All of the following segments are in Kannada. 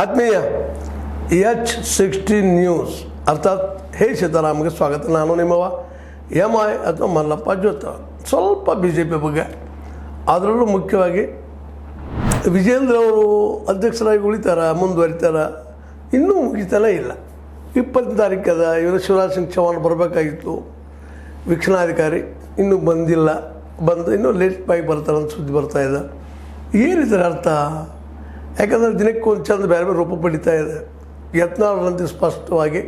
ಆತ್ಮೀಯ H60 ನ್ಯೂಸ್ ಅರ್ಥಾತ್ ಹೇ ಸೀತಾರಾಮ್ಗೆ ಸ್ವಾಗತ. ನಾನು ನಿಮ್ಮವ MI ಅಥವಾ ಮಲ್ಲಪ್ಪ ಜೋತ. ಸ್ವಲ್ಪ BJP ಬಗ್ಗೆ, ಅದರಲ್ಲೂ ಮುಖ್ಯವಾಗಿ ವಿಜೇಂದ್ರ ಅವರು ಅಧ್ಯಕ್ಷರಾಗಿ ಮುಂದುವರಿತಾರ, ಇನ್ನೂ ಮುಗಿತಾನೇ ಇಲ್ಲ. 20 ತಾರೀಕದ ಇವರು ಶಿವರಾಜ್ ಸಿಂಗ್ ಚೌಹಾಣ್ ಬರಬೇಕಾಗಿತ್ತು, ವೀಕ್ಷಣಾಧಿಕಾರಿ ಇನ್ನೂ ಬಂದಿಲ್ಲ. ಇನ್ನೂ ಲೇಟ್ ಬಾಗಿ ಬರ್ತಾರಂತ ಸುದ್ದಿ ಬರ್ತಾಯಿದೆ. ಏನಿದೆ ಅರ್ಥ? ಯಾಕಂದರೆ ದಿನಕ್ಕೆ ಒಂದು ಚಂದ ಬೇರೆ ಬೇರೆ ರೂಪ ಪಡಿತಾ ಇದೆ. ಯತ್ನಾಳರಂತೆ ಸ್ಪಷ್ಟವಾಗಿ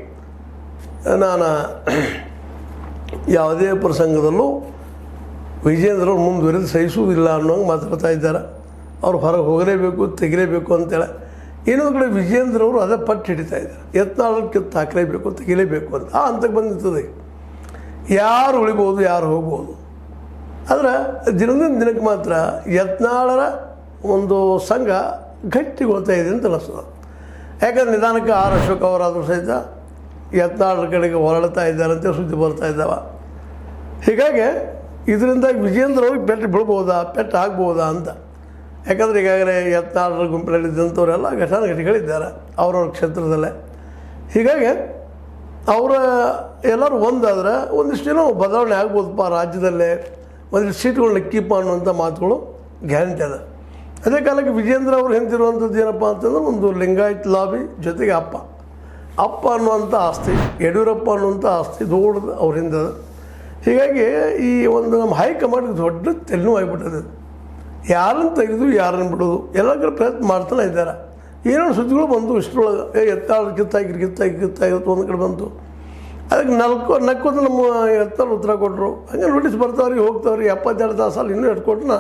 ನಾನು ಯಾವುದೇ ಪ್ರಸಂಗದಲ್ಲೂ ವಿಜೇಂದ್ರ ಅವ್ರು ಮುಂದುವರಿದು ಸಹಿಸುವುದಿಲ್ಲ ಅನ್ನೋಂಗೆ ಮಾತಾಡ್ತಾ ಇದ್ದಾರೆ. ಅವ್ರು ಹೊರಗೆ ಹೋಗಲೇಬೇಕು, ತೆಗಿಲೇಬೇಕು ಅಂತೇಳಿ. ಇನ್ನೊಂದು ಕಡೆ ವಿಜೇಂದ್ರ ಅವರು ಅದೇ ಪಟ್ಟು ಹಿಡಿತಾ ಇದ್ದಾರೆ, ಯತ್ನಾಳನ್ನು ಕಿತ್ತು ಹಾಕಲೇಬೇಕು, ತೆಗಿಲೇಬೇಕು ಅಂತ. ಆ ಹಂತಕ್ಕೆ ಬಂದಿರ್ತದೆ. ಯಾರು ಉಳಿಬೋದು, ಯಾರು ಹೋಗ್ಬೋದು. ಆದರೆ ದಿನದಿಂದ ದಿನಕ್ಕೆ ಮಾತ್ರ ಯತ್ನಾಳರ ಒಂದು ಸಂಘ ಗಟ್ಟಿಗೊಳ್ತಾ ಇದೆ ಅಂತ ಅನಿಸ್ತದೆ. ಯಾಕಂದ್ರೆ ನಿಧಾನಕ್ಕೆ ಆರ್ ಅಶೋಕ್ ಅವರಾದರೂ ಸಹಿತ ಯತ್ನಾಳರ ಕಡೆಗೆ ಹೊರಳ್ತಾ ಇದ್ದಾರಂತೆ ಸುದ್ದಿ ಬರ್ತಾ ಇದ್ದಾವೆ. ಹೀಗಾಗಿ ಇದರಿಂದಾಗಿ ವಿಜೇಂದ್ರ ಅವ್ರಿಗೆ ಪೆಟ್ಟು ಬೀಳ್ಬೋದಾ, ಪೆಟ್ಟು ಆಗ್ಬೋದಾ ಅಂತ. ಯಾಕಂದರೆ ಈಗಾಗಲೇ ಯತ್ನಾಳರ ಗುಂಪಿನಲ್ಲಿದ್ದಂಥವರೆಲ್ಲ ಘಟಾನುಘಟಿಗಳಿದ್ದಾರೆ ಅವ್ರವ್ರ ಕ್ಷೇತ್ರದಲ್ಲೇ. ಹೀಗಾಗಿ ಅವರ ಎಲ್ಲರೂ ಒಂದಾದರೆ ಒಂದಿಷ್ಟೇನೋ ಬದಲಾವಣೆ ಆಗ್ಬೋದಪ್ಪ ರಾಜ್ಯದಲ್ಲೇ, ಒಂದಿಷ್ಟು ಸೀಟ್ಗಳನ್ನ ಕೀಪ್ ಅನ್ನುವಂಥ ಮಾತುಗಳು ಗ್ಯಾರಂಟಿ ಅದ. ಅದೇ ಕಾಲಕ್ಕೆ ವಿಜೇಂದ್ರ ಅವರು ಹಿಂದಿರುವಂಥದ್ದು ಏನಪ್ಪ ಅಂತಂದ್ರೆ ಒಂದು ಲಿಂಗಾಯತ್ ಲಾಬಿ ಜೊತೆಗೆ ಅಪ್ಪ ಅನ್ನುವಂಥ ಆಸ್ತಿ, ಯಡಿಯೂರಪ್ಪ ಅನ್ನುವಂಥ ಆಸ್ತಿ ದೊಡ್ಡದು ಅವ್ರ ಹಿಂದೆ. ಹೀಗಾಗಿ ಈ ಒಂದು ನಮ್ಮ ಹೈಕಮಾಂಡ್ಗೆ ದೊಡ್ಡ ತೆಲ್ಲು ಆಗಿಬಿಟ್ಟದೆ. ಯಾರನ್ನು ತೆಗೆದು ಯಾರನ್ನು ಬಿಡೋದು ಎಲ್ಲ ಕಡೆ ಪ್ರಯತ್ನ ಮಾಡ್ತಾನೆ ಇದ್ದಾರೆ. ಏನೋ ಸುದ್ದಿಗಳು ಬಂದು ಇಷ್ಟರೊಳಗೆ ಎತ್ತಾಳು ಕಿತ್ತಾಗಿತ್ತು ಒಂದು ಕಡೆ ಬಂತು. ಅದಕ್ಕೆ ನಕ್ಕೋದು ನಮ್ಮ ಎತ್ತಾಳು ಉತ್ತರ ಕೊಟ್ಟರು. ಹಂಗೆ ನೋಟಿಸ್ ಬರ್ತಾವ್ರಿ, ಹೋಗ್ತಾವ್ರಿ, 72 ತಾಸಲ್ಲಿ ಇನ್ನೂ ಇಟ್ಕೊಟ್ನ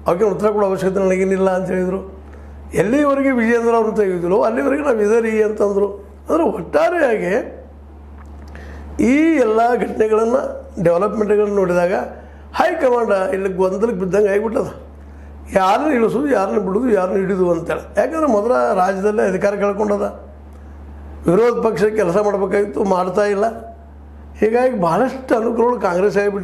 ಅವಕ್ಕೆ ಉತ್ತರ ಕೊಡೋ ಅವಶ್ಯಕತೆ ನನಗೇನಿಲ್ಲ ಅಂತ ಹೇಳಿದರು. ಎಲ್ಲಿವರೆಗೆ ವಿಜೇಂದ್ರ ಅವ್ರನ್ನ ತೆಗೆದಿದ್ರು ಅಲ್ಲಿವರೆಗೆ ನಾವು ಇದರಿ ಅಂತಂದರು. ಅಂದರೆ ಒಟ್ಟಾರೆಯಾಗಿ ಈ ಎಲ್ಲ ಘಟನೆಗಳನ್ನು, ಡೆವಲಪ್ಮೆಂಟ್ಗಳನ್ನು ನೋಡಿದಾಗ ಹೈಕಮಾಂಡ್ ಇಲ್ಲಿ ಗೊಂದಲಕ್ಕೆ ಬಿದ್ದಂಗೆ ಆಗಿಬಿಟ್ಟದ. ಯಾರನ್ನ ಇಳಿಸೋದು, ಯಾರನ್ನ ಬಿಡೋದು, ಯಾರನ್ನ ಹಿಡಿದು ಅಂತೇಳಿ. ಯಾಕಂದರೆ ಮೊದಲ ರಾಜ್ಯದಲ್ಲೇ ಅಧಿಕಾರ ಕಳ್ಕೊಂಡದ, ವಿರೋಧ ಪಕ್ಷ ಕೆಲಸ ಮಾಡಬೇಕಾಗಿತ್ತು, ಮಾಡ್ತಾ ಇಲ್ಲ. ಹೀಗಾಗಿ ಭಾಳಷ್ಟು ಅನುಕೂಲಗಳು ಕಾಂಗ್ರೆಸ್ ಆಗಿಬಿಟ್ಟಿದೆ.